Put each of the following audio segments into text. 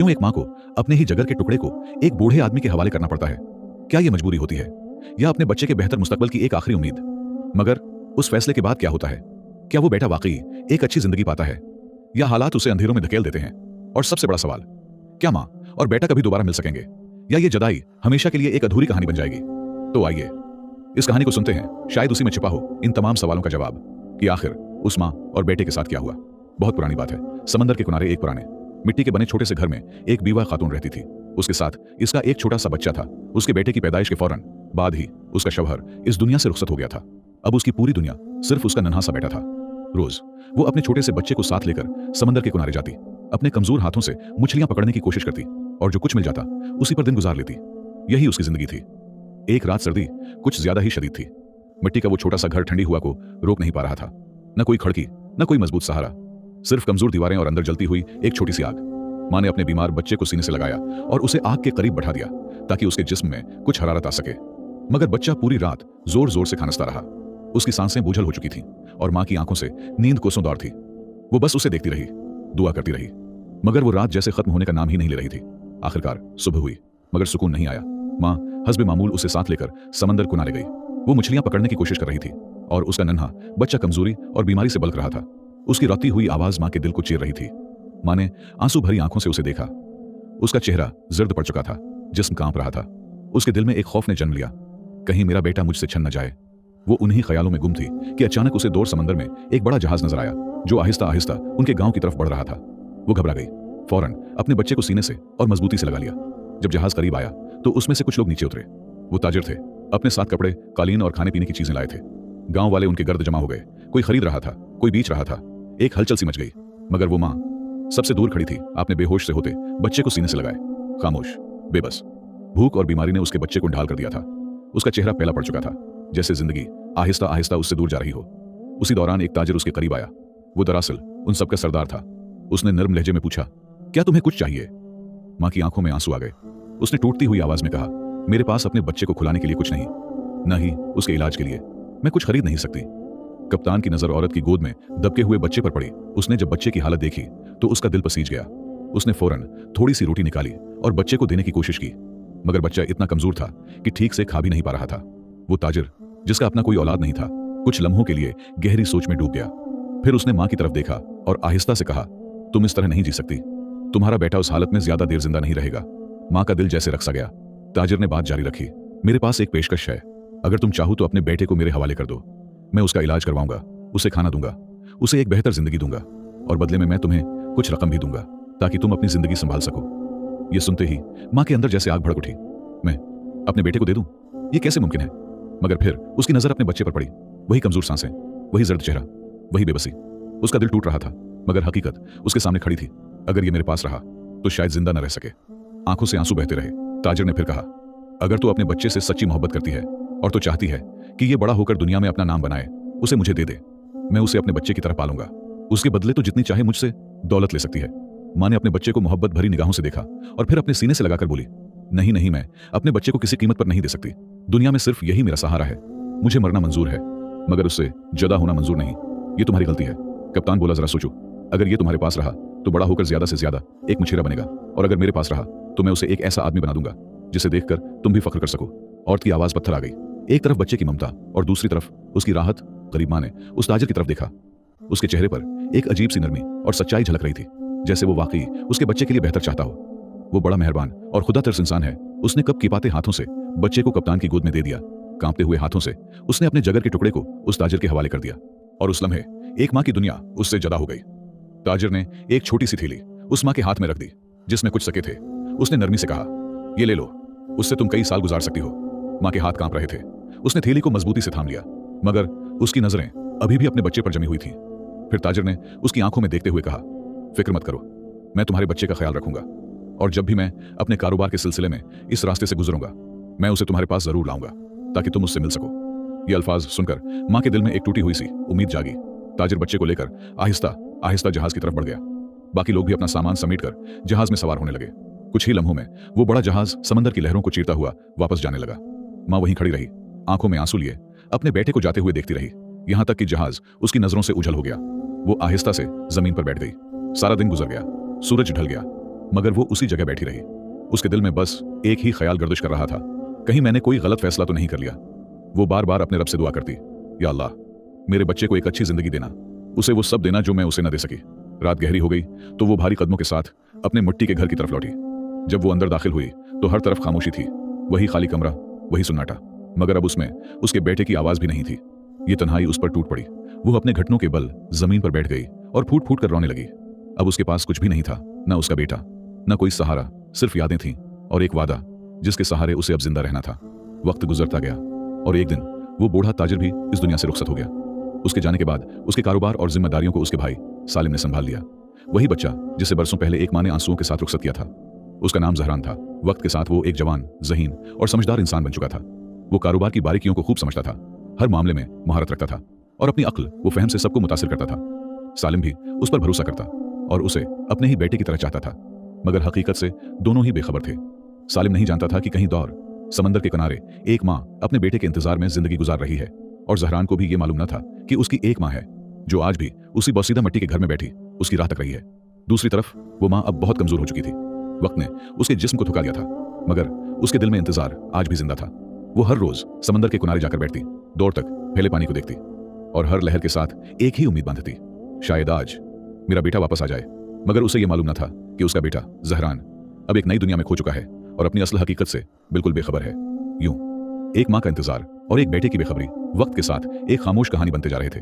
क्यों एक माँ को अपने ही जिगर के टुकड़े को एक बूढ़े आदमी के हवाले करना पड़ता है? क्या यह मजबूरी होती है या अपने बच्चे के बेहतर मुस्तकबल की एक आखिरी उम्मीद? मगर उस फैसले के बाद क्या होता है? क्या वो बेटा वाकई एक अच्छी जिंदगी पाता है या हालात उसे अंधेरों में धकेल देते हैं? और सबसे बड़ा सवाल, क्या माँ और बेटा कभी दोबारा मिल सकेंगे या ये जुदाई हमेशा के लिए एक अधूरी कहानी बन जाएगी? तो आइए इस कहानी को सुनते हैं, शायद उसी में छिपा हो इन तमाम सवालों का जवाब कि आखिर उस माँ और बेटे के साथ क्या हुआ। बहुत पुरानी बात है। समंदर के किनारे एक पुराने मिट्टी के बने छोटे से घर में एक बीवा खातून रहती थी। उसके साथ इसका एक छोटा सा बच्चा था। उसके बेटे की पैदाइश के फौरन बाद ही उसका शौहर इस दुनिया से रुखसत हो गया था। अब उसकी पूरी दुनिया सिर्फ उसका नन्हा सा बेटा था। रोज वो अपने छोटे से बच्चे को साथ लेकर समंदर के किनारे जाती, अपने कमजोर हाथों से मछलियां पकड़ने की कोशिश करती और जो कुछ मिल जाता उसी पर दिन गुजार लेती। यही उसकी जिंदगी थी। एक रात सर्दी कुछ ज्यादा ही शदीद थी। मिट्टी का वो छोटा सा घर ठंडी हुआ को रोक नहीं पा रहा था। न कोई खिड़की, न कोई मजबूत सहारा, सिर्फ कमजोर दीवारें और अंदर जलती हुई एक छोटी सी आग। माँ ने अपने बीमार बच्चे को सीने से लगाया और उसे आग के करीब बैठा दिया ताकि उसके जिस्म में कुछ हरारत आ सके। मगर बच्चा पूरी रात जोर जोर से खानसता रहा। उसकी सांसें बोझल हो चुकी थीं और माँ की आंखों से नींद कोसों दौर थी। वो बस उसे देखती रही, दुआ करती रही, मगर वो रात जैसे खत्म होने का नाम ही नहीं ले रही थी। आखिरकार सुबह हुई मगर सुकून नहीं आया। माँ हस्बे मामूल उसे साथ लेकर समंदर किनारे गई। वो मछलियां पकड़ने की कोशिश कर रही थी और उसका नन्हा बच्चा कमजोरी और बीमारी से बलक रहा था। उसकी रोती हुई आवाज माँ के दिल को चीर रही थी। माँ ने आंसू भरी आंखों से उसे देखा। उसका चेहरा जर्द पड़ चुका था, जिस्म कांप रहा था। उसके दिल में एक खौफ ने जन्म लिया, कहीं मेरा बेटा मुझसे छन न जाए। वो उन्हीं ख्यालों में गुम थी कि अचानक उसे दूर समंदर में एक बड़ा जहाज नजर आया जो आहिस्ता आहिस्ता उनके गांव की तरफ बढ़ रहा था। वो घबरा गई, फौरन अपने बच्चे को सीने से और मजबूती से लगा लिया। जब जहाज करीब आया तो उसमें से कुछ लोग नीचे उतरे। वो ताजिर थे, अपने साथ कपड़े, कालीन और खाने पीने की चीजें लाए थे। गांव वाले उनके गर्द जमा हो गए। कोई खरीद रहा था, कोई बेच रहा था। एक हलचल सी मच गई, मगर वो माँ सबसे दूर खड़ी थी। आपने बेहोश से होते बच्चे को सीने से लगाए, खामोश, बेबस। भूख और बीमारी ने उसके बच्चे को ढाल कर दिया था। उसका चेहरा पहला पड़ चुका था, जैसे जिंदगी आहिस्ता आहिस्ता उससे दूर जा रही हो। उसी दौरान एक ताजिर उसके करीब आया। वो दरअसल उन सबका सरदार था। उसने नर्म लहजे में पूछा, क्या तुम्हें कुछ चाहिए? माँ की आंखों में आंसू आ गए। उसने टूटती हुई आवाज में कहा, मेरे पास अपने बच्चे को खिलाने के लिए कुछ नहीं, न ही उसके इलाज के लिए। मैं कुछ खरीद नहीं सकती। कप्तान की नजर औरत की गोद में दबके हुए बच्चे पर पड़ी। उसने जब बच्चे की हालत देखी तो उसका दिल पसीज गया। उसने फौरन थोड़ी सी रोटी निकाली और बच्चे को देने की कोशिश की, मगर बच्चा इतना कमजोर था कि ठीक से खा भी नहीं पा रहा था। वो ताजिर, जिसका अपना कोई औलाद नहीं था, कुछ लम्हों के लिए गहरी सोच में डूब गया। फिर उसने माँ की तरफ देखा और आहिस्ता से कहा, तुम इस तरह नहीं जी सकती। तुम्हारा बेटा उस हालत में ज्यादा देर जिंदा नहीं रहेगा। माँ का दिल जैसे रकसा गया। ताजिर ने बात जारी रखी, मेरे पास एक पेशकश है। अगर तुम चाहो तो अपने बेटे को मेरे हवाले कर दो। मैं उसका इलाज करवाऊंगा, उसे खाना दूंगा, उसे एक बेहतर जिंदगी दूंगा और बदले में मैं तुम्हें कुछ रकम भी दूंगा ताकि तुम अपनी जिंदगी संभाल सको। यह सुनते ही माँ के अंदर जैसे आग भड़क उठी। मैं अपने बेटे को दे दूं? यह कैसे मुमकिन है? मगर फिर उसकी नजर अपने बच्चे पर पड़ी। वही कमजोर सांसें, वही जर्द चेहरा, वही बेबसी। उसका दिल टूट रहा था, मगर हकीकत उसके सामने खड़ी थी। अगर ये मेरे पास रहा तो शायद जिंदा न रह सके। आंखों से आंसू बहते रहे। ताजिर ने फिर कहा, अगर तू अपने बच्चे से सच्ची मोहब्बत करती है और तो चाहती है कि ये बड़ा होकर दुनिया में अपना नाम बनाए, उसे मुझे दे दे। मैं उसे अपने बच्चे की तरह पालूंगा। उसके बदले तो जितनी चाहे मुझसे दौलत ले सकती है। माँ ने अपने बच्चे को मोहब्बत भरी निगाहों से देखा और फिर अपने सीने से लगाकर बोली, नहीं नहीं, मैं अपने बच्चे को किसी कीमत पर नहीं दे सकती। दुनिया में सिर्फ यही मेरा सहारा है। मुझे मरना मंजूर है, मगर उससे जुदा होना मंजूर नहीं। ये तुम्हारी गलती है। कप्तान बोला, जरा सोचो, अगर ये तुम्हारे पास रहा तो बड़ा होकर ज्यादा से ज्यादा एक मछेरा बनेगा, और अगर मेरे पास रहा तो मैं उसे एक ऐसा आदमी बना दूंगा जिसे देखकर तुम भी फख्र कर सको। औरत की आवाज पत्थर आ गई। एक तरफ बच्चे की ममता और दूसरी तरफ उसकी राहत। करीब माँ ने उस ताजिर की तरफ देखा। उसके चेहरे पर एक अजीब सी नरमी और सच्चाई झलक रही थी, जैसे वो वाकई उसके बच्चे के लिए बेहतर चाहता हो। वो बड़ा मेहरबान और खुदा तरस इंसान है। उसने कब किपाते हाथों से बच्चे को कप्तान की गोद में दे दिया। कांपते हुए हाथों से उसने अपने जिगर के टुकड़े को उस ताजिर के हवाले कर दिया और उस लम्हे एक माँ की दुनिया उससे जुदा हो गई। ताजिर ने एक छोटी सी थैली उस माँ के हाथ में रख दी जिसमें कुछ सके थे। उसने नरमी से कहा, ये ले लो, उससे तुम कई साल गुजार सकती हो। माँ के हाथ कांप रहे थे। उसने थैली को मजबूती से थाम लिया, मगर उसकी नजरें अभी भी अपने बच्चे पर जमी हुई थीं। फिर ताजिर ने उसकी आंखों में देखते हुए कहा, फिक्र मत करो, मैं तुम्हारे बच्चे का ख्याल रखूंगा और जब भी मैं अपने कारोबार के सिलसिले में इस रास्ते से गुजरूंगा मैं उसे तुम्हारे पास जरूर लाऊंगा ताकि तुम उससे मिल सको। ये अल्फाज सुनकर माँ के दिल में एक टूटी हुई सी उम्मीद जागी। ताजिर बच्चे को लेकर आहिस्ता आहिस्ता जहाज की तरफ बढ़ गया। बाकी लोग भी अपना सामान समेटकर जहाज में सवार होने लगे। कुछ ही लम्हों में वो बड़ा जहाज समंदर की लहरों को चीरता हुआ वापस जाने लगा। माँ वहीं खड़ी रही, आंखों में आंसू लिए अपने बेटे को जाते हुए देखती रही, यहां तक कि जहाज उसकी नजरों से उछल हो गया। वो आहिस्ता से जमीन पर बैठ गई। सारा दिन गुजर गया, सूरज ढल गया। मगर वो उसी जगह बैठी रही। उसके दिल में बस एक ही ख्याल गर्दिश कर रहा था, कहीं मैंने कोई गलत फैसला तो नहीं कर लिया। वो बार बार अपने रब से दुआ करती, या अल्लाह, मेरे बच्चे को एक अच्छी जिंदगी देना, उसे वो सब देना जो मैं उसे न दे सकी। रात गहरी हो गई तो वो भारी कदमों के साथ अपने मिट्टी के घर की तरफ लौटी। जब वो अंदर दाखिल हुई तो हर तरफ खामोशी थी, वही खाली कमरा, वही सुन्नाटा, मगर अब उसमें उसके बेटे की आवाज भी नहीं थी। ये तन्हाई उस पर टूट पड़ी। वो अपने घुटनों के बल जमीन पर बैठ गई और फूट फूट कर रोने लगी। अब उसके पास कुछ भी नहीं था, न उसका बेटा, न कोई सहारा, सिर्फ यादें थीं और एक वादा जिसके सहारे उसे अब जिंदा रहना था। वक्त गुजरता गया और एक दिन वो बूढ़ा ताजिर भी इस दुनिया से रुखसत हो गया। उसके जाने के बाद उसके कारोबार और जिम्मेदारियों को उसके भाई सालिम ने संभाल लिया। वही बच्चा जिसे बरसों पहले एक माँ ने आंसुओं के साथ रुखसत किया था, उसका नाम जहरान था। वक्त के साथ वो एक जवान, ज़हीन और समझदार इंसान बन चुका था। वो कारोबार की बारीकियों को खूब समझता था, हर मामले में महारत रखता था और अपनी अक्ल वो फहम से सबको मुतासिर करता था। सालिम भी उस पर भरोसा करता और उसे अपने ही बेटे की तरह चाहता था, मगर हकीकत से दोनों ही बेखबर थे। सालिम नहीं जानता था कि कहीं दौर समंदर के किनारे एक माँ अपने बेटे के इंतजार में जिंदगी गुजार रही है, और जहरान को भी ये मालूम न था कि उसकी एक माँ है जो आज भी उसी बसीदा मिट्टी के घर में बैठी उसकी राह तक रही है। दूसरी तरफ वो माँ अब बहुत कमजोर हो चुकी थी। वक्त ने उसके जिस्म को थका दिया था, मगर उसके दिल में इंतजार आज भी जिंदा था। वो हर रोज समंदर के किनारे जाकर बैठती, दौर तक फैले पानी को देखती और हर लहर के साथ एक ही उम्मीद बांधती, शायद आज मेरा बेटा वापस आ जाए। मगर उसे यह मालूम न था कि उसका बेटा जहरान अब एक नई दुनिया में खो चुका है और अपनी असल हकीकत से बिल्कुल बेखबर है। यूं एक माँ का इंतजार और एक बेटे की बेखबरी वक्त के साथ एक खामोश कहानी बनते जा रहे थे।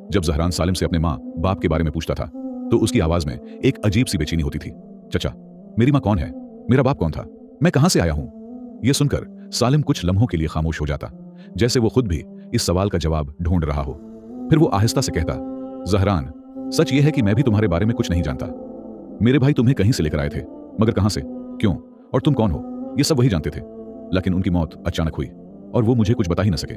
जब जहरान सालिम से अपने माँ बाप के बारे में पूछता था तो उसकी आवाज में एक अजीब सी बेचैनी होती थी। चचा, मेरी माँ कौन है? मेरा बाप कौन था? मैं कहां से आया हूं? यह सुनकर सालिम कुछ लम्हों के लिए खामोश हो जाता, जैसे वो खुद भी इस सवाल का जवाब ढूंढ रहा हो। फिर वो आहिस्ता से कहता, जहरान, सच यह है कि मैं भी तुम्हारे बारे में कुछ नहीं जानता। मेरे भाई तुम्हें कहीं से लेकर आए थे, मगर कहां से, क्यों और तुम कौन हो, ये सब वही जानते थे। लेकिन उनकी मौत अचानक हुई और वो मुझे कुछ बता ही न सके।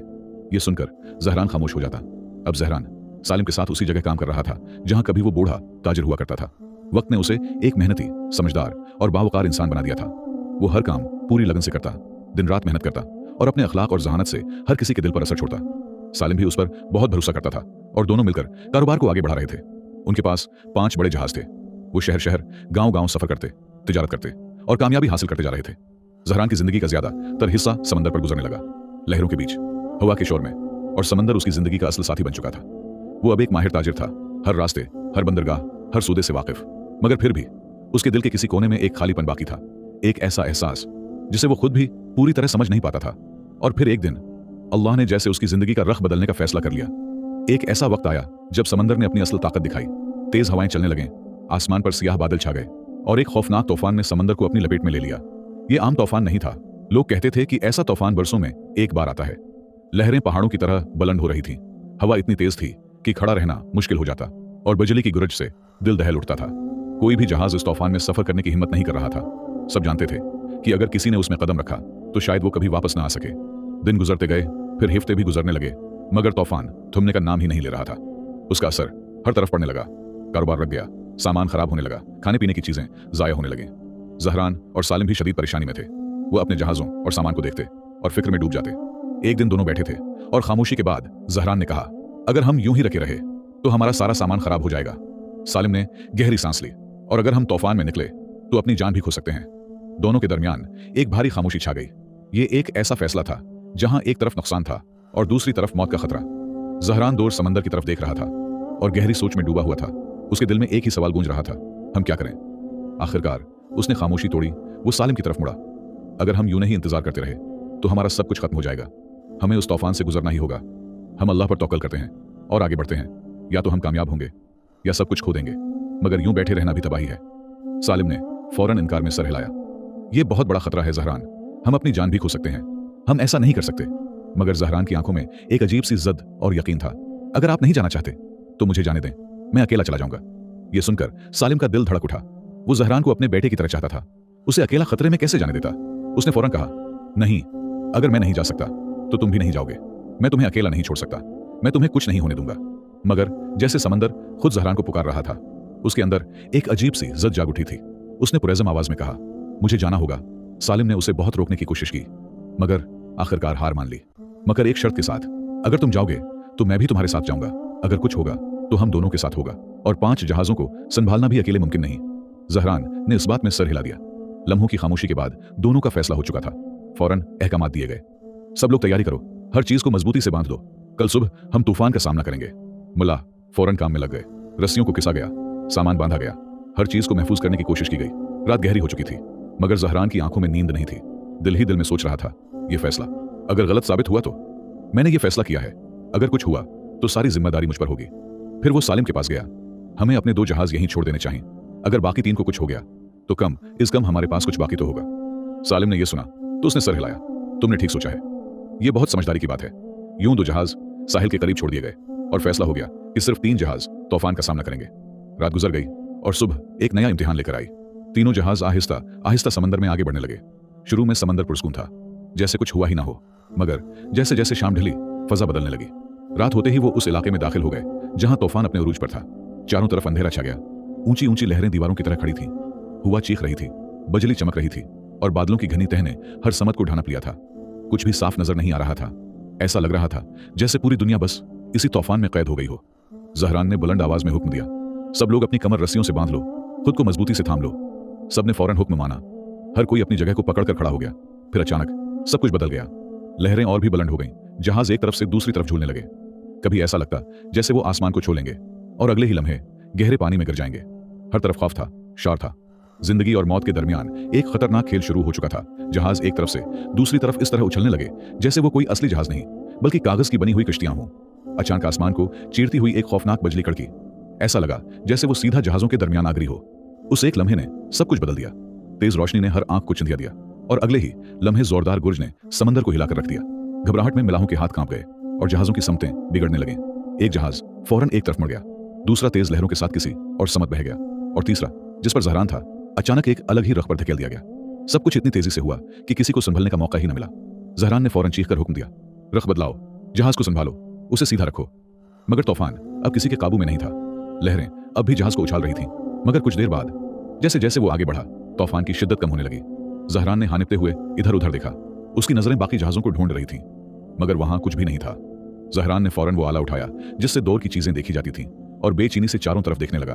ये सुनकर जहरान खामोश हो जाता। अब जहरान सालिम के साथ उसी जगह काम कर रहा था जहां कभी वो बूढ़ा ताजिर हुआ करता था। वक्त ने उसे एक मेहनती, समझदार और बावकार इंसान बना दिया था। वो हर काम पूरी लगन से करता, दिन रात मेहनत करता और अपने अखलाक और जहानत से हर किसी के दिल पर असर छोड़ता। सालिम भी उस पर बहुत भरोसा करता था और दोनों मिलकर कारोबार को आगे बढ़ा रहे थे। उनके पास 5 बड़े जहाज थे। वो शहर शहर, गांव गांव सफर करते, तिजारत करते और कामयाबी हासिल करते जा रहे थे। जहरान की जिंदगी का ज्यादातर हिस्सा समंदर पर गुजरने लगा, लहरों के बीच, हवा के शोर में, और समंदर उसकी जिंदगी का असल साथी बन चुका था। वो अब एक माहिर ताजिर था, हर रास्ते, हर बंदरगाह, हर सौदे से वाकिफ। मगर फिर भी उसके दिल के किसी कोने में एक खालीपन बाकी था, एक ऐसा एहसास जिसे वो खुद भी पूरी तरह समझ नहीं पाता था। और फिर एक दिन अल्लाह ने जैसे उसकी जिंदगी का रख बदलने का फैसला कर लिया। एक ऐसा वक्त आया जब समंदर ने अपनी असल ताकत दिखाई। तेज हवाएं चलने लगें, आसमान पर सियाह बादल छा गए और एक खौफनाक तूफान ने समंदर को अपनी लपेट में ले लिया। ये आम तूफान नहीं था। लोग कहते थे कि ऐसा तूफान बरसों में एक बार आता है। लहरें पहाड़ों की तरह बुलंद हो रही थीं, हवा इतनी तेज थी कि खड़ा रहना मुश्किल हो जाता और बिजली की गुरज से दिल दहल उठता था। कोई भी जहाज इस तूफान में सफर करने की हिम्मत नहीं कर रहा था। सब जानते थे कि अगर किसी ने उसमें कदम रखा तो शायद वो कभी वापस ना आ सके। दिन गुजरते गए, फिर हफ्ते भी गुजरने लगे, मगर तूफान थमने का नाम ही नहीं ले रहा था। उसका असर हर तरफ पड़ने लगा। कारोबार रुक गया, सामान खराब होने लगा, खाने पीने की चीजें जाया होने लगे। जहरान और सालिम भी शदीद परेशानी में थे। वो अपने जहाजों और सामान को देखते और फिक्र में डूब जाते। एक दिन दोनों बैठे थे और खामोशी के बाद जहरान ने कहा, अगर हम यूं ही रखे रहे तो हमारा सारा सामान खराब हो जाएगा। सालिम ने गहरी सांस ली, और अगर हम तूफान में निकले तो अपनी जान भी खो सकते हैं। दोनों के दरमियान एक भारी खामोशी छा गई। ये एक ऐसा फैसला था जहां एक तरफ नुकसान था और दूसरी तरफ मौत का खतरा। जहरान दूर समंदर की तरफ देख रहा था और गहरी सोच में डूबा हुआ था। उसके दिल में एक ही सवाल गूंज रहा था, हम क्या करें? आखिरकार उसने खामोशी तोड़ी। वो सालिम की तरफ मुड़ा, अगर हम यूं नहीं इंतजार करते रहे तो हमारा सब कुछ खत्म हो जाएगा। हमें उस तूफान से गुजरना ही होगा। हम अल्लाह पर तवक्कल करते हैं और आगे बढ़ते हैं। या तो हम कामयाब होंगे या सब कुछ खो देंगे, मगर यूं बैठे रहना भी तबाही है। सालिम ने फौरन इनकार में सर हिलाया। यह बहुत बड़ा खतरा है जहरान, हम अपनी जान भी खो सकते हैं। हम ऐसा नहीं कर सकते। मगर जहरान की आंखों में एक अजीब सी जिद और यकीन था। अगर आप नहीं जाना चाहते तो मुझे जाने दें, मैं अकेला चला जाऊंगा। यह सुनकर सालिम का दिल धड़क उठा। वो जहरान को अपने बेटे की तरह चाहता था, उसे अकेला खतरे में कैसे जाने देता? उसने फौरन कहा, नहीं, अगर मैं नहीं जा सकता तो तुम भी नहीं जाओगे। मैं तुम्हें अकेला नहीं छोड़ सकता, मैं तुम्हें कुछ नहीं होने दूंगा। मगर जैसे समंदर खुद जहरान को पुकार रहा था, उसके अंदर एक अजीब सी जिद जाग उठी थी। उसने पुरज़म आवाज में कहा, मुझे जाना होगा। सालिम ने उसे बहुत रोकने की कोशिश की, मगर आखिरकार हार मान ली। मगर एक शर्त के साथ, अगर तुम जाओगे तो मैं भी तुम्हारे साथ जाऊंगा। अगर कुछ होगा तो हम दोनों के साथ होगा, और 5 जहाजों को संभालना भी अकेले मुमकिन नहीं। जहरान ने इस बात में सर हिला दिया। लम्हों की खामोशी के बाद दोनों का फैसला हो चुका था। फौरन अहकामात दिए गए। सब लोग तैयारी करो, हर चीज को मजबूती से बांध लो, कल सुबह हम तूफान का सामना करेंगे। मुल्ला फौरन काम में लग गए। रस्सियों को किसा गया, सामान बांधा गया, हर चीज को महफूज करने की कोशिश की गई। रात गहरी हो चुकी थी, मगर जहरान की आंखों में नींद नहीं थी। दिल ही दिल में सोच रहा था, यह फैसला अगर गलत साबित हुआ तो मैंने ये फैसला किया है, अगर कुछ हुआ तो सारी जिम्मेदारी मुझ पर होगी। फिर वो सालिम के पास गया। हमें अपने 2 जहाज यहीं छोड़ देने चाहिए, अगर बाकी 3 को कुछ हो गया तो कम इस कम हमारे पास कुछ बाकी तो होगा। सालिम ने यह सुना तो उसने सर हिलाया। तुमने ठीक सोचा है, यह बहुत समझदारी की बात है। यूं 2 जहाज साहिल के करीब छोड़ दिए गए और फैसला हो गया कि सिर्फ 3 जहाज तूफान का सामना करेंगे। रात गुजर गई और सुबह एक नया इम्तिहान लेकर आई। तीनों जहाज आहिस्ता आहिस्ता समंदर में आगे बढ़ने लगे। शुरू में समंदर पुरस्कून था, जैसे कुछ हुआ ही ना हो, मगर जैसे जैसे शाम ढली फजा बदलने लगी। रात होते ही वो उस इलाके में दाखिल हो गए जहां तूफान अपने उरूज पर था। चारों तरफ अंधेरा छा गया। ऊंची ऊंची लहरें दीवारों की तरह खड़ी थीं। हुआ चीख रही थी, बजली चमक रही थी और बादलों की घनी तह ने हर समत को ढांप लिया था। कुछ भी साफ नजर नहीं आ रहा था। ऐसा लग रहा था जैसे पूरी दुनिया बस इसी तूफान में कैद हो गई हो। जहरान ने बुलंद आवाज में हुक्म दिया, सब लोग अपनी कमर रस्सियों से बांध लो, खुद को मजबूती से थाम लो। सबने फौरन हुक्म माना। हर कोई अपनी जगह को पकड़कर खड़ा हो गया। फिर अचानक सब कुछ बदल गया। लहरें और भी बुलंद हो गईं। जहाज एक तरफ से दूसरी तरफ झूलने लगे। कभी ऐसा लगता जैसे वो आसमान को छू लेंगे और अगले ही लम्हे गहरे पानी में गिर जाएंगे। हर तरफ खौफ था, शौर था। जिंदगी और मौत के दरमियान एक खतरनाक खेल शुरू हो चुका था। जहाज एक तरफ से दूसरी तरफ इस तरह उछलने लगे जैसे वो कोई असली जहाज नहीं बल्कि कागज की बनी हुई कश्तियां हों। अचानक आसमान को चीरती हुई एक खौफनाक बजली कड़की। ऐसा लगा जैसे वो सीधा जहाजों के दरमियान आ गिरी हो। उस एक लम्हे ने सब कुछ बदल दिया। तेज रोशनी ने हर आंख को चिंधिया दिया और अगले ही लम्हे जोरदार गुर्ज ने समंदर को हिलाकर रख दिया। घबराहट में मिलाहों के हाथ कांप गए और जहाजों की समतें बिगड़ने लगे। एक जहाज फौरन एक तरफ मुड़ गया, दूसरा तेज लहरों के साथ किसी और समत बह गया और तीसरा, जिस पर जहरान था, अचानक एक अलग ही रख पर धकेल दिया गया। सब कुछ इतनी तेजी से हुआ कि किसी को संभलने का मौका ही न मिला। जहरान ने फौरन चीखकर हुक्म दिया, रख बदलाओ, जहाज को संभालो, उसे सीधा रखो। मगर तूफान अब किसी के काबू में नहीं था। लहरें अब भी जहाज को उछाल रही थीं, मगर कुछ देर बाद जैसे जैसे वो आगे बढ़ा, तूफान की शिद्दत कम होने लगी। जहरान ने हानिपते हुए इधर उधर देखा। उसकी नजरें बाकी जहाजों को ढूंढ रही थीं, मगर वहां कुछ भी नहीं था। जहरान ने फौरन वो आला उठाया जिससे दौर की चीजें देखी जाती थीं और बेचैनी से चारों तरफ देखने लगा।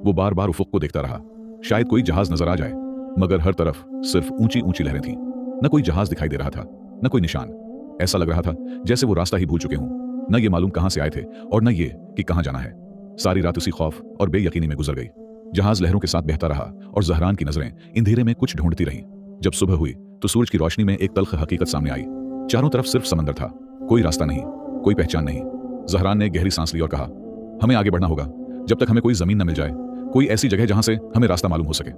वो बार बार उफुक को देखता रहा, शायद कोई जहाज नजर आ जाए, मगर हर तरफ सिर्फ ऊंची ऊंची लहरें थीं। न कोई जहाज दिखाई दे रहा था, न कोई निशान। ऐसा लग रहा था जैसे वो रास्ता ही भूल चुके हों। न ये मालूम कहां से आए थे और न ये कि कहां जाना है। सारी रात उसी खौफ और बेयकीनी में गुजर गई। जहाज लहरों के साथ बहता रहा और जहरान की नजरें अंधेरे में कुछ ढूंढती रहीं। जब सुबह हुई तो सूरज की रोशनी में एक तल्ख हकीकत सामने आई। चारों तरफ सिर्फ समंदर था, कोई रास्ता नहीं, कोई पहचान नहीं। जहरान ने गहरी सांस ली और कहा, हमें आगे बढ़ना होगा जब तक हमें कोई जमीन न मिल जाए, कोई ऐसी जगह जहां से हमें रास्ता मालूम हो सके।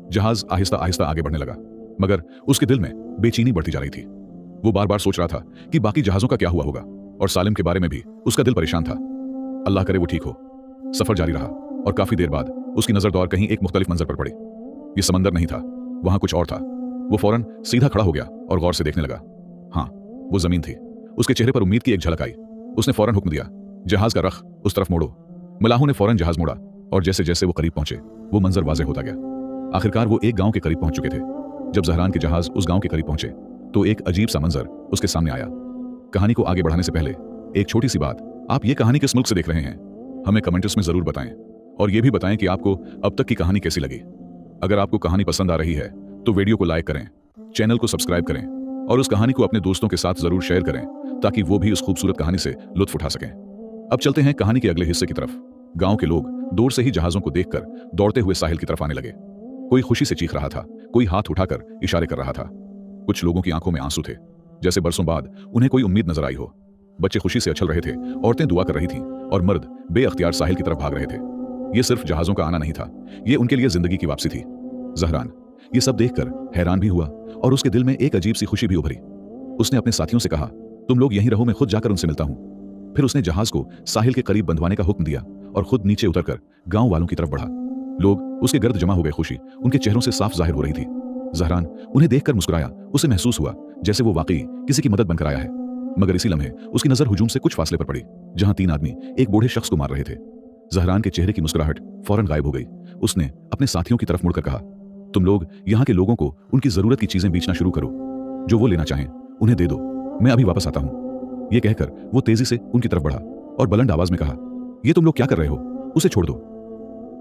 जहाज आहिस्ता आहिस्ता आगे बढ़ने लगा, मगर उसके दिल में बेचैनी बढ़ती जा रही थी। वो बार बार सोच रहा था कि बाकी जहाजों का क्या हुआ होगा और सालिम के बारे में भी उसका दिल परेशान था। अल्लाह करे वो ठीक हो। सफर जारी रहा और काफी देर बाद उसकी नजर दौड़ कहीं एक मुख्तलिफ मंजर पर पड़ी। ये समंदर नहीं था, वहां कुछ और था। वो फौरन सीधा खड़ा हो गया और गौर से देखने लगा। हाँ, वो जमीन थी। उसके चेहरे पर उम्मीद की एक झलक आई। उसने फौरन हुक्म दिया, जहाज का रख उस तरफ मोड़ो। मलाहों ने फौरन जहाज मोड़ा और जैसे जैसे वो करीब पहुंचे, वो मंजर वाज़ेह होता गया। आखिरकार वो एक गांव के करीब पहुंच चुके थे। जब जहरान के जहाज उस गांव के करीब पहुंचे तो एक अजीब सा मंजर उसके सामने आया। कहानी को आगे बढ़ाने से पहले एक छोटी सी बात, आप ये कहानी किस मुल्क से देख रहे हैं हमें कमेंट्स में जरूर बताएं और ये भी बताएं कि आपको अब तक की कहानी कैसी लगी। अगर आपको कहानी पसंद आ रही है तो वीडियो को लाइक करें, चैनल को सब्सक्राइब करें और उस कहानी को अपने दोस्तों के साथ जरूर शेयर करें ताकि वो भी उस खूबसूरत कहानी से लुत्फ उठा सकें। अब चलते हैं कहानी के अगले हिस्से की तरफ। गांव के लोग दूर से ही जहाजों को देखकर दौड़ते हुए साहिल की तरफ आने लगे। कोई खुशी से चीख रहा था, कोई हाथ उठाकर इशारे कर रहा था। कुछ लोगों की आंखों में आंसू थे, जैसे बरसों बाद उन्हें कोई उम्मीद नजर आई हो। बच्चे खुशी से उछल रहे थे, औरतें दुआ कर रही थीं और मर्द बेअख्तियार साहिल की तरफ भाग रहे थे। ये सिर्फ जहाजों का आना नहीं था, ये उनके लिए जिंदगी की वापसी थी। जहरान ये सब देखकर हैरान भी हुआ और उसके दिल में एक अजीब सी खुशी भी उभरी। उसने अपने साथियों से कहा, तुम लोग यहीं रहो, मैं खुद जाकर उनसे मिलता हूं। फिर उसने जहाज को साहिल के करीब बंधवाने का हुक्म दिया और खुद नीचे उतरकर गांव वालों की तरफ बढ़ा। लोग उसके गर्द जमा हो गए। खुशी उनके चेहरों से साफ जाहिर हो रही थी। जहरान उन्हें देखकर मुस्कुराया। उसे महसूस हुआ जैसे वो वाकई किसी की मदद बनकर आया है। मगर इसी लम्हे उसकी नजर हुजूम से कुछ फासले पर पड़ी, जहां 3 आदमी एक बूढ़े शख्स को मार रहे थे। जहरान के चेहरे की मुस्कुराहट फौरन गायब हो गई। उसने अपने साथियों की तरफ मुड़कर कहा, तुम लोग यहाँ के लोगों को उनकी जरूरत की चीजें बेचना शुरू करो। जो वो लेना चाहें उन्हें दे दो, मैं अभी वापस आता हूँ। ये कहकर वो तेजी से उनकी तरफ बढ़ा और बुलंद आवाज में कहा, ये तुम लोग क्या कर रहे हो, उसे छोड़ दो।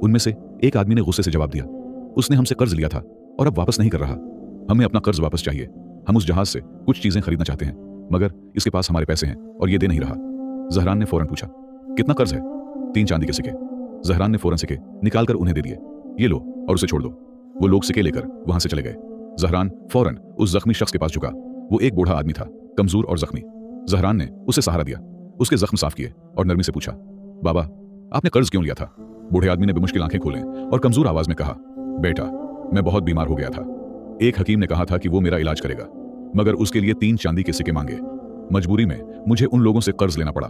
उनमें से एक आदमी ने गुस्से से जवाब दिया, उसने हमसे कर्ज लिया था और अब वापस नहीं कर रहा। हमें अपना कर्ज वापस चाहिए। हम उस जहाज से कुछ चीजें खरीदना चाहते हैं, मगर इसके पास हमारे पैसे हैं और ये दे नहीं रहा। जहरान ने फौरन पूछा, कितना कर्ज है? 3 चांदी के सिक्के। जहरान ने फौरन सिक्के निकालकर उन्हें दे दिए। ये लो और उसे छोड़ दो। वो लोग सिक्के लेकर वहां से चले गए। जहरान फौरन उस जख्मी शख्स के पास झुका। वो एक बूढ़ा आदमी था, कमजोर और जख्मी। जहरान ने उसे सहारा दिया, उसके जख्म साफ किए और नरमी से पूछा, बाबा आपने कर्ज क्यों लिया था? बूढ़े आदमी ने बेमुश्किल आंखें खोलें और कमजोर आवाज में कहा, बेटा मैं बहुत बीमार हो गया था। एक हकीम ने कहा था कि वो मेरा इलाज करेगा, मगर उसके लिए 3 चांदी के सिक्के मांगे। मजबूरी में मुझे उन लोगों से कर्ज लेना पड़ा।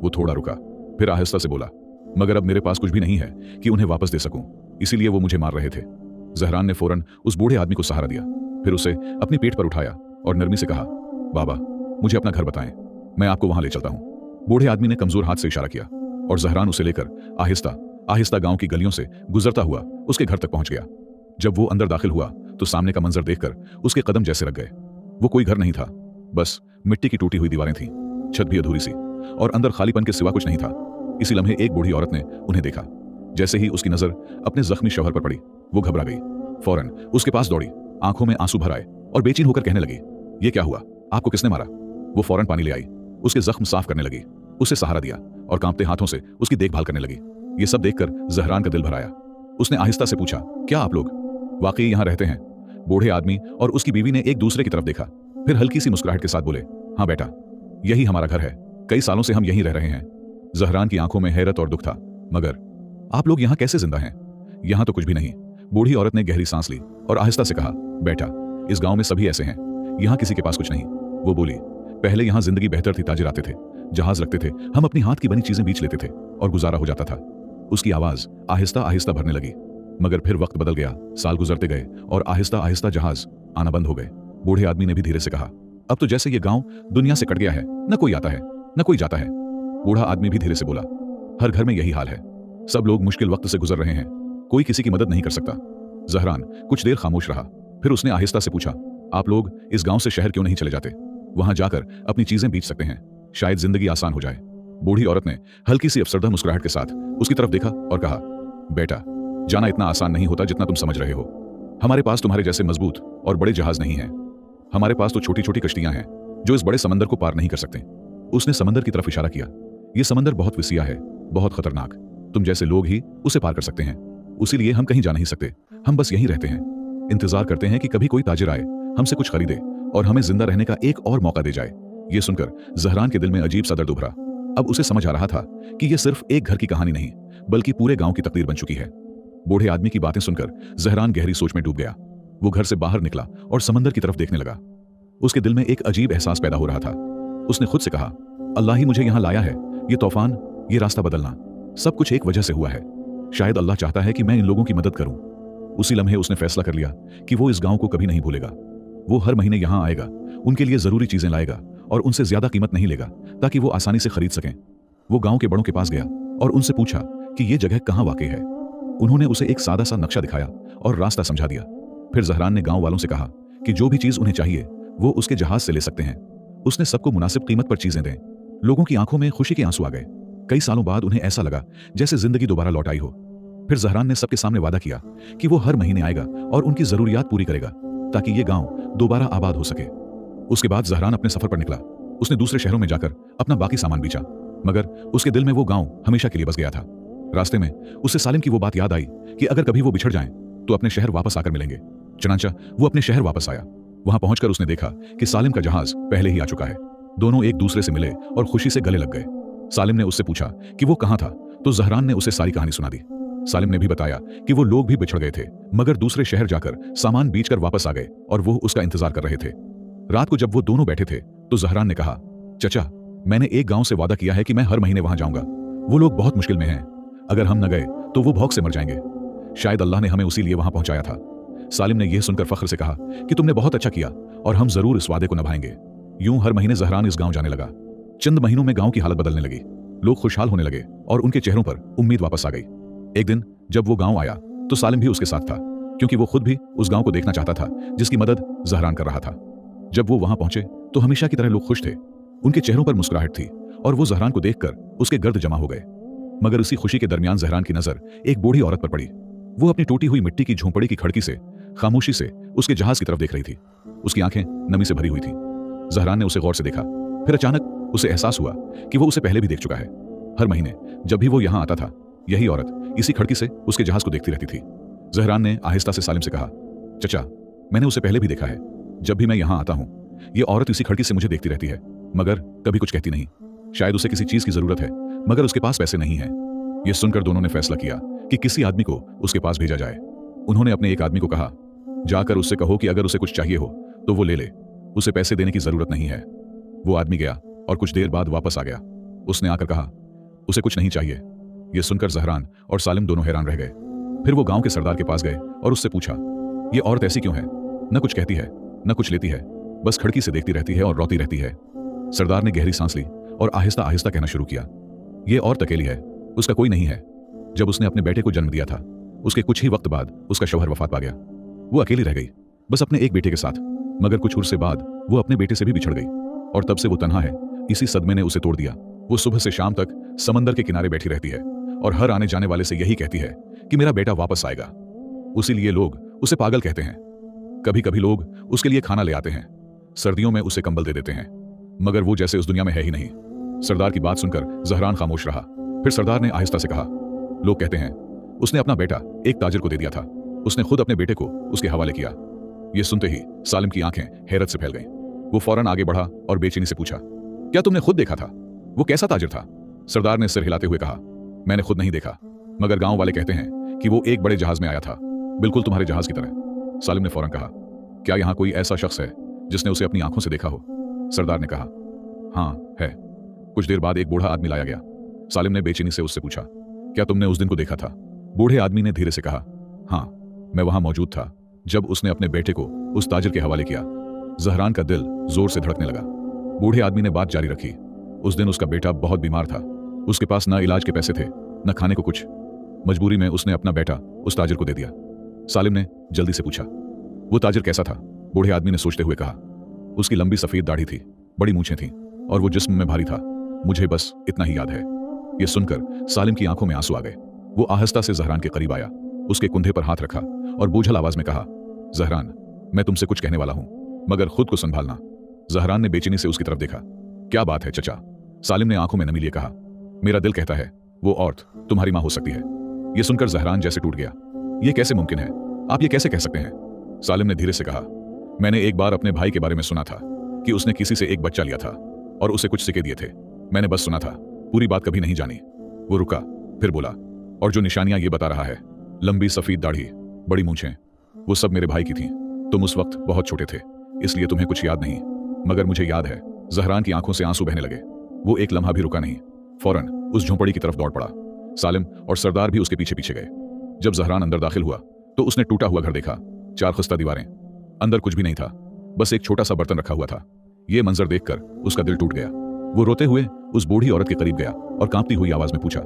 वो थोड़ा रुका, फिर आहिस्ता से बोला, मगर अब मेरे पास कुछ भी नहीं है कि उन्हें वापस दे सकूं, इसीलिए वो मुझे मार रहे थे। जहरान ने फौरन उस बूढ़े आदमी को सहारा दिया, फिर उसे अपनी पीठ पर उठाया और नरमी से कहा, बाबा मुझे अपना घर बताएं, मैं आपको वहां ले चलता हूं। बूढ़े आदमी ने कमजोर हाथ से इशारा किया और जहरान उसे लेकर आहिस्ता आहिस्ता गांव की गलियों से गुजरता हुआ उसके घर तक पहुंच गया। जब वो अंदर दाखिल हुआ तो सामने का मंजर देखकर उसके कदम जैसे रख गए। वो कोई घर नहीं था, बस मिट्टी की टूटी हुई दीवारें थीं, छत भी अधूरी सी और अंदर खालीपन के सिवा कुछ नहीं था। इसी लम्हे एक बूढ़ी औरत ने उन्हें देखा। जैसे ही उसकी नजर अपने जख्मी शौहर पर पड़ी, वो घबरा गई। फौरन उसके पास दौड़ी, आंखों में आंसू भर आए और बेचैन होकर कहने लगी, ये क्या हुआ? आपको किसने मारा? वो फौरन पानी ले आई, उसके जख्म साफ करने लगी, उसे सहारा दिया और कांपते हाथों से उसकी देखभाल करने लगी। ये सब देखकर जहरान का दिल भर आया। उसने आहिस्ता से पूछा, क्या आप लोग वाकई यहां रहते हैं? बूढ़े आदमी और उसकी बीवी ने एक दूसरे की तरफ देखा, फिर हल्की सी मुस्कुराहट के साथ बोले, हाँ बेटा, यही हमारा घर है, कई सालों से हम यहीं रह रहे हैं। जहरान की आंखों में हैरत और दुख था, मगर आप लोग यहां कैसे जिंदा हैं? यहां तो कुछ भी नहीं। बूढ़ी औरत ने गहरी सांस ली और आहिस्ता से कहा, बेटा इस गांव में सभी ऐसे हैं, यहां किसी के पास कुछ नहीं। वो बोली, पहले यहां जिंदगी बेहतर थी, ताजिर आते थे, जहाज रखते थे, हम अपनी हाथ की बनी चीजें बेच लेते थे और गुजारा हो जाता था। उसकी आवाज आहिस्ता आहिस्ता भरने लगी, मगर फिर वक्त बदल गया, साल गुजरते गए और आहिस्ता आहिस्ता जहाज आना बंद हो गए। बूढ़े आदमी ने भी धीरे से कहा, अब तो जैसे ये गांव दुनिया से कट गया है, न कोई आता है न कोई जाता है। बूढ़ा आदमी भी धीरे से बोला, हर घर में यही हाल है, सब लोग मुश्किल वक्त से गुजर रहे हैं, कोई किसी की मदद नहीं कर सकता। जहरान कुछ देर खामोश रहा, फिर उसने आहिस्ता से पूछा, आप लोग इस गांव से शहर क्यों नहीं चले जाते? वहां जाकर अपनी चीजें बेच सकते हैं, शायद जिंदगी आसान हो जाए। बूढ़ी औरत ने हल्की सी अफसरदा मुस्कुराहट के साथ उसकी तरफ देखा और कहा, बेटा जाना इतना आसान नहीं होता जितना तुम समझ रहे हो। हमारे पास तुम्हारे जैसे मजबूत और बड़े जहाज नहीं हैं, हमारे पास तो छोटी छोटी कश्तियां हैं जो इस बड़े समंदर को पार नहीं कर सकते। उसने समंदर की तरफ इशारा किया, यह समंदर बहुत विसिया है, बहुत खतरनाक, तुम जैसे लोग ही उसे पार कर सकते हैं, उसीलिए हम कहीं जा नहीं सकते, हम बस यहीं रहते हैं, इंतजार करते हैं कि कभी कोई ताजिर आए, हमसे कुछ खरीदे और हमें जिंदा रहने का एक और मौका दे जाए। यह सुनकर जहरान के दिल में अजीब सा दर्द उभरा। अब उसे समझ आ रहा था कि यह सिर्फ एक घर की कहानी नहीं, बल्कि पूरे गांव की तकदीर बन चुकी है। बूढ़े आदमी की बातें सुनकर जहरान गहरी सोच में डूब गया। वो घर से बाहर निकला और समंदर की तरफ देखने लगा। उसके दिल में एक अजीब एहसास पैदा हो रहा था। उसने खुद से कहा, अल्लाह ही मुझे यहां लाया है, ये तूफान, ये रास्ता बदलना, सब कुछ एक वजह से हुआ है। शायद अल्लाह चाहता है कि मैं इन लोगों की मदद करूं। उसी लम्हे उसने फैसला कर लिया कि वो इस गांव को कभी नहीं भूलेगा। वो हर महीने यहां आएगा, उनके लिए जरूरी चीजें लाएगा और उनसे ज्यादा कीमत नहीं लेगा ताकि वो आसानी से खरीद सकें। वो गांव के बड़ों के पास गया और उनसे पूछा कि ये जगह कहां वाक़ई है। उन्होंने उसे एक सादा सा नक्शा दिखाया और रास्ता समझा दिया। फिर जहरान ने गांव वालों से कहा कि जो भी चीज उन्हें चाहिए वो उसके जहाज से ले सकते हैं। उसने सबको मुनासिब कीमत पर चीजें दें। लोगों की आंखों में खुशी के आंसू आ गए। कई सालों बाद उन्हें ऐसा लगा जैसे जिंदगी दोबारा लौट आई हो। फिर जहरान ने सबके सामने वादा किया कि वो हर महीने आएगा और उनकी जरूरियात पूरी करेगा ताकि ये गांव दोबारा आबाद हो सके। उसके बाद जहरान अपने सफर पर निकला। उसने दूसरे शहरों में जाकर अपना बाकी सामान बेचा, मगर उसके दिल में वो गांव हमेशा के लिए बस गया था। रास्ते में उसे सालिम की वो बात याद आई कि अगर कभी वो बिछड़ जाएं तो अपने शहर वापस आकर मिलेंगे। चनांचा वो अपने शहर वापस आया। वहां पहुंचकर उसने देखा कि सालिम का जहाज पहले ही आ चुका है। दोनों एक दूसरे से मिले और खुशी से गले लग गए। सालिम ने उससे पूछा कि वो कहां था, तो जहरान ने उसे सारी कहानी सुना दी। सालिम ने भी बताया कि वो लोग भी बिछड़ गए थे, मगर दूसरे शहर जाकर सामान बेचकर वापस आ गए और वो उसका इंतजार कर रहे थे। रात को जब वो दोनों बैठे थे तो जहरान ने कहा, चचा मैंने एक गांव से वादा किया है कि मैं हर महीने वहां जाऊंगा। वो लोग बहुत मुश्किल में हैं, अगर हम न गए तो वो भूख से मर जाएंगे। शायद अल्लाह ने हमें उसी लिए वहां पहुंचाया था। सालिम ने यह सुनकर फख्र से कहा कि तुमने बहुत अच्छा किया और हम जरूर इस वादे को निभाएंगे। यूं हर महीने जहरान इस गांव जाने लगा। चंद महीनों में गांव की हालत बदलने लगी। लोग खुशहाल होने लगे और उनके चेहरों पर उम्मीद वापस आ गई। एक दिन जब वो गांव आया तो सालिम भी उसके साथ था, क्योंकि वो खुद भी उस गांव को देखना चाहता था जिसकी मदद जहरान कर रहा था। जब वो वहां पहुंचे तो हमेशा की तरह लोग खुश थे। उनके चेहरों पर मुस्कुराहट थी और वो जहरान को देखकर उसके गर्द जमा हो गए। मगर उसी खुशी के दरमियान जहरान की नजर एक बूढ़ी औरत पर पड़ी। वो अपनी टूटी हुई मिट्टी की झोंपड़ी की खिड़की से खामोशी से उसके जहाज की तरफ देख रही थी। उसकी आंखें नमी से भरी हुई थीं। जहरान ने उसे गौर से देखा। फिर अचानक उसे एहसास हुआ कि वो उसे पहले भी देख चुका है। हर महीने जब भी वो यहां आता था, यही औरत इसी खिड़की से उसके जहाज को देखती रहती थी। जहरान ने आहिस्ता से सालिम से कहा, चचा, मैंने उसे पहले भी देखा है। जब भी मैं यहां आता हूं, ये औरत इसी खिड़की से मुझे देखती रहती है, मगर कभी कुछ कहती नहीं। शायद उसे किसी चीज की जरूरत है, मगर उसके पास पैसे नहीं है। यह सुनकर दोनों ने फैसला किया कि किसी आदमी को उसके पास भेजा जाए। उन्होंने अपने एक आदमी को कहा, जाकर उससे कहो कि अगर उसे कुछ चाहिए हो तो वो ले ले, उसे पैसे देने की जरूरत नहीं है। वो आदमी गया और कुछ देर बाद वापस आ गया। उसने आकर कहा, उसे कुछ नहीं चाहिए। यह सुनकर जहरान और सालिम दोनों हैरान रह गए। फिर वो गांव के सरदार के पास गए और उससे पूछा, ये औरत ऐसी क्यों है? न कुछ कहती है, न कुछ लेती है, बस खिड़की से देखती रहती है और रोती रहती है। सरदार ने गहरी सांस ली और आहिस्ता आहिस्ता कहना शुरू किया, ये औरत अकेली है, उसका कोई नहीं है। जब उसने अपने बेटे को जन्म दिया था, उसके कुछ ही वक्त बाद उसका शौहर वफात पा गया। वो अकेली रह गई, बस अपने एक बेटे के साथ। मगर कुछ उर्से बाद वो अपने बेटे से भी बिछड़ गई और तब से वो तन्हा है। इसी सदमे ने उसे तोड़ दिया। वो सुबह से शाम तक समंदर के किनारे बैठी रहती है और हर आने जाने वाले से यही कहती है कि मेरा बेटा वापस आएगा। उसीलिए लोग उसे पागल कहते हैं। कभी कभी लोग उसके लिए खाना ले आते हैं, सर्दियों में उसे कंबल दे देते हैं, मगर वो जैसे उस दुनिया में है ही नहीं। सरदार की बात सुनकर जहरान खामोश रहा। फिर सरदार ने आहिस्ता से कहा, लोग कहते हैं उसने अपना बेटा एक ताजिर को दे दिया था। उसने खुद अपने बेटे को उसके हवाले किया। यह सुनते ही सालिम की आंखें हैरत से फैल गईं। वो फौरन आगे बढ़ा और बेचैनी से पूछा, क्या तुमने खुद देखा था? वो कैसा ताजिर था? सरदार ने सिर हिलाते हुए कहा, मैंने खुद नहीं देखा, मगर गांव वाले कहते हैं कि वो एक बड़े जहाज में आया था, बिल्कुल तुम्हारे जहाज की तरह। सालिम ने फौरन कहा, क्या यहां कोई ऐसा शख्स है जिसने उसे अपनी आंखों से देखा हो? सरदार ने कहा, हां है। कुछ देर बाद एक बूढ़ा आदमी लाया गया। सालिम ने बेचैनी से उससे पूछा, क्या तुमने उस दिन को देखा था? बूढ़े आदमी ने धीरे से कहा, हां, मैं वहां मौजूद था जब उसने अपने बेटे को उस ताजिर के हवाले किया। जहरान का दिल जोर से धड़कने लगा। बूढ़े आदमी ने बात जारी रखी, उस दिन उसका बेटा बहुत बीमार था। उसके पास न इलाज के पैसे थे, न खाने को कुछ। मजबूरी में उसने अपना बेटा उस ताजिर को दे दिया। सालिम ने जल्दी से पूछा, वो ताजिर कैसा था? बूढ़े आदमी ने सोचते हुए कहा, उसकी लंबी सफेद दाढ़ी थी, बड़ी मूछें थीं और वो जिस्म में भारी था। मुझे बस इतना ही याद है। यह सुनकर सालिम की आंखों में आंसू आ गए। वो आहिस्ता से जहरान के करीब आया, उसके कुंधे पर हाथ रखा और बोझल आवाज में कहा, जहरान, मैं तुमसे कुछ कहने वाला हूं, मगर खुद को संभालना। जहरान ने बेचैनी से उसकी तरफ देखा। क्या बात है चचा? सालिम ने आंखों में नमी लिए कहा, मेरा दिल कहता है वो औरत तुम्हारी मां हो सकती है। यह सुनकर जहरान जैसे टूट गया। यह कैसे मुमकिन है? आप ये कैसे कह सकते हैं? सालिम ने धीरे से कहा, मैंने एक बार अपने भाई के बारे में सुना था कि उसने किसी से एक बच्चा लिया था और उसे कुछ सिक्के दिए थे। मैंने बस सुना था, पूरी बात कभी नहीं जानी। वो रुका, फिर बोला, और जो निशानियां ये बता रहा है, लंबी सफेद दाढ़ी, बड़ी मूंछें, वो सब मेरे भाई की थीं। तुम उस वक्त बहुत छोटे थे, इसलिए तुम्हें कुछ याद नहीं, मगर मुझे याद है। जहरान की आंखों से आंसू बहने लगे। वो एक लम्हा भी रुका नहीं, फौरन उस झोंपड़ी की तरफ दौड़ पड़ा। सालिम और सरदार भी उसके पीछे पीछे गए। जब जहरान अंदर दाखिल हुआ तो उसने टूटा हुआ घर देखा, 4 खस्ता दीवारें, अंदर कुछ भी नहीं था, बस एक छोटा सा बर्तन रखा हुआ था। यह मंजर देखकर उसका दिल टूट गया। वो रोते हुए उस बूढ़ी औरत के करीब गया और कांपती हुई आवाज में पूछा,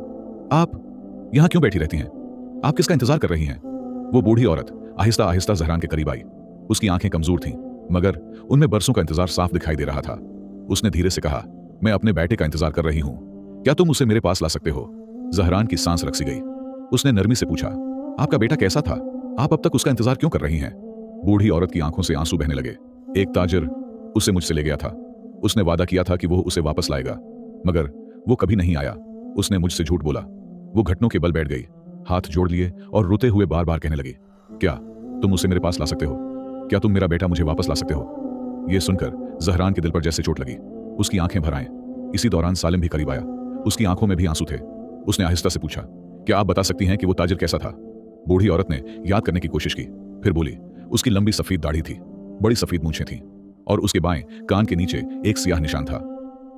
आप यहां क्यों बैठी रहती हैं? आप किसका इंतजार कर रही हैं? वो बूढ़ी औरत आहिस्ता आहिस्ता जहरान के करीब आई। उसकी आंखें कमजोर थीं, मगर उनमें बरसों का इंतजार साफ दिखाई दे रहा था। उसने धीरे से कहा, मैं अपने बेटे का इंतजार कर रही हूं, क्या तुम उसे मेरे पास ला सकते हो? जहरान की सांस रक सी गई। उसने नरमी से पूछा, आपका बेटा कैसा था? आप अब तक उसका इंतजार क्यों कर रही हैं? बूढ़ी औरत की आंखों से आंसू बहने लगे। एक ताजिर उसे मुझसे ले गया था। उसने वादा किया था कि वो उसे वापस लाएगा, मगर वो कभी नहीं आया। उसने मुझसे झूठ बोला। वो घुटनों के बल बैठ गई, हाथ जोड़ लिए और रोते हुए बार बार कहने लगी, क्या तुम उसे मेरे पास ला सकते हो? क्या तुम मेरा बेटा मुझे वापस ला सकते हो? यह सुनकर जहरान के दिल पर जैसे चोट लगी। उसकी आंखें भर आईं। इसी दौरान सालिम भी करीब आया। उसकी आंखों में भी आंसू थे। उसने आहिस्ता से पूछा, क्या आप बता सकती हैं कि वो ताजिर कैसा था? बूढ़ी औरत ने याद करने की कोशिश की, फिर बोली, उसकी लंबी सफेद दाढ़ी थी, बड़ी सफेद मूंछें थीं और उसके बाएं कान के नीचे एक सियाह निशान था।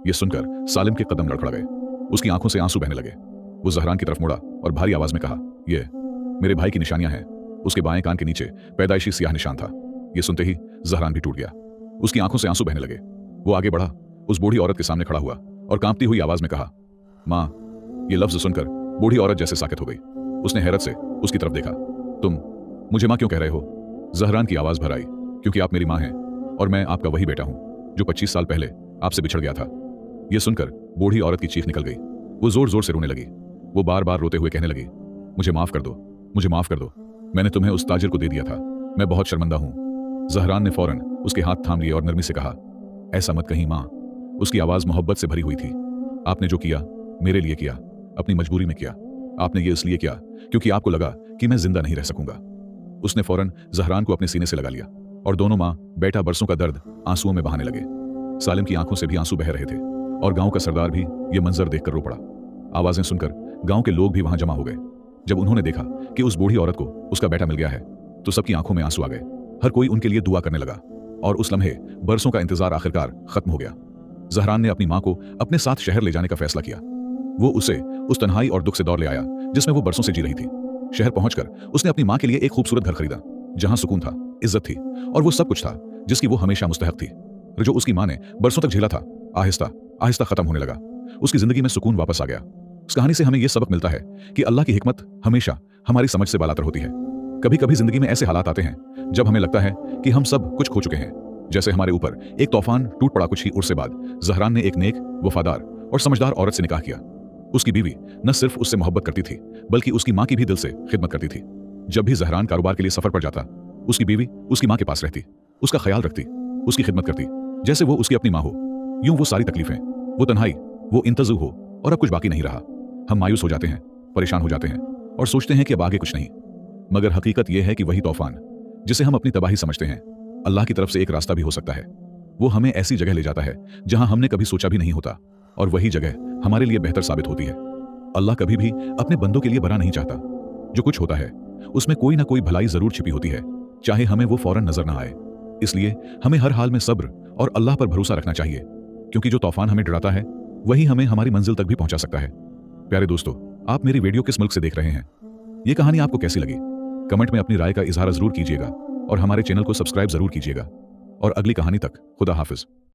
यह सुनकर सालिम के कदम लड़खड़ा गए। उसकी आंखों से आंसू बहने लगे। वो जहरान की तरफ मुड़ा और भारी आवाज में कहा, ये मेरे भाई की निशानियां हैं। उसके बाएं कान के नीचे पैदाइशी सियाह निशान था। यह सुनते ही जहरान भी टूट गया। उसकी आंखों से आंसू बहने लगे। वो आगे बढ़ा, उस बूढ़ी औरत के सामने खड़ा हुआ और कांपती हुई आवाज में कहा, मां। ये लफ्ज सुनकर बूढ़ी औरत जैसे साकित हो गई। उसने हैरत से उसकी तरफ देखा। तुम मुझे मां क्यों कह रहे हो? जहरान की आवाज भर आई, क्योंकि आप मेरी मां हैं और मैं आपका वही बेटा हूं जो 25 साल पहले आपसे बिछड़ गया था। यह सुनकर बूढ़ी औरत की चीख निकल गई। वो जोर जोर से रोने लगी। वो बार बार रोते हुए कहने लगी, मुझे माफ कर दो, मुझे माफ कर दो, मैंने तुम्हें उस ताजिर को दे दिया था, मैं बहुत शर्मिंदा हूं। जहरान ने फौरन उसके हाथ थाम लिए और नरमी से कहा, ऐसा मत कहीं मां। उसकी आवाज मोहब्बत से भरी हुई थी। आपने जो किया मेरे लिए किया, अपनी मजबूरी में किया। आपने ये इसलिए किया क्योंकि आपको लगा कि मैं जिंदा नहीं रह सकूंगा। उसने फौरन जहरान को अपने सीने से लगा लिया और दोनों मां बेटा बरसों का दर्द आंसुओं में बहाने लगे। सालिम की आंखों से भी आंसू बह रहे थे और गांव का सरदार भी यह मंजर देखकर रो पड़ा। आवाजें सुनकर गांव के लोग भी वहां जमा हो गए। जब उन्होंने देखा कि उस बूढ़ी औरत को उसका बेटा मिल गया है तो सबकी आंखों में आंसू आ गए। हर कोई उनके लिए दुआ करने लगा और उस लम्हे बरसों का इंतजार आखिरकार खत्म हो गया। जहरान ने अपनी मां को अपने साथ शहर ले जाने का फैसला किया। वो उसे उस तन्हाई और दुख से दौर ले आया जिसमें वो बरसों से जी रही थी। शहर पहुंचकर उसने अपनी मां के लिए एक खूबसूरत घर खरीदा जहां सुकून था, इज्जत थी और वो सब कुछ था जिसकी वो हमेशा मुस्तहक थी। जो उसकी मां ने बरसों तक झेला था आहिस्ता आहिस्ता खत्म होने लगा। उसकी जिंदगी में सुकून वापस आ गया। इस कहानी से हमें यह सबक मिलता है कि अल्लाह की हिकमत हमेशा हमारी समझ से बालातर होती है। कभी कभी जिंदगी में ऐसे हालात आते हैं जब हमें लगता है कि हम सब कुछ खो चुके हैं। जैसे हमारे ऊपर एक तूफान टूट पड़ा कुछ ही उर्स बाद जहरान ने एक नेक, वफादार और समझदार औरत से निकाह किया। उसकी बीवी न सिर्फ उससे मोहब्बत करती थी बल्कि उसकी मां की भी दिल से खिदमत करती थी। जब भी जहरान कारोबार के लिए सफर पर जाता उसकी बीवी उसकी मां के पास रहती, उसका ख्याल रखती, उसकी खिदमत करती जैसे वो उसकी अपनी मां हो। यूं वो सारी तकलीफें, वो तन्हाई, वो इंतज़ू हो और अब कुछ बाकी नहीं रहा। हम मायूस हो जाते हैं, परेशान हो जाते हैं और सोचते हैं कि अब आगे कुछ नहीं। मगर हकीकत यह है कि वही तूफान जिसे हम अपनी तबाही समझते हैं अल्लाह की तरफ से एक रास्ता भी हो सकता है। वो हमें ऐसी जगह ले जाता है जहां हमने कभी सोचा भी नहीं होता और वही जगह हमारे लिए बेहतर साबित होती है। अल्लाह कभी भी अपने बंदों के लिए बुरा नहीं चाहता। जो कुछ होता है उसमें कोई ना कोई भलाई जरूर छिपी होती है, चाहे हमें वो फौरन नजर ना आए। इसलिए हमें हर हाल में सब्र और अल्लाह पर भरोसा रखना चाहिए, क्योंकि जो तूफान हमें डराता है वही हमें हमारी मंजिल तक भी पहुंचा सकता है। प्यारे दोस्तों, आप मेरी वीडियो किस मुल्क से देख रहे हैं? ये कहानी आपको कैसी लगी? कमेंट में अपनी राय का इजहार जरूर कीजिएगा और हमारे चैनल को सब्सक्राइब जरूर कीजिएगा। और अगली कहानी तक खुदा हाफिज।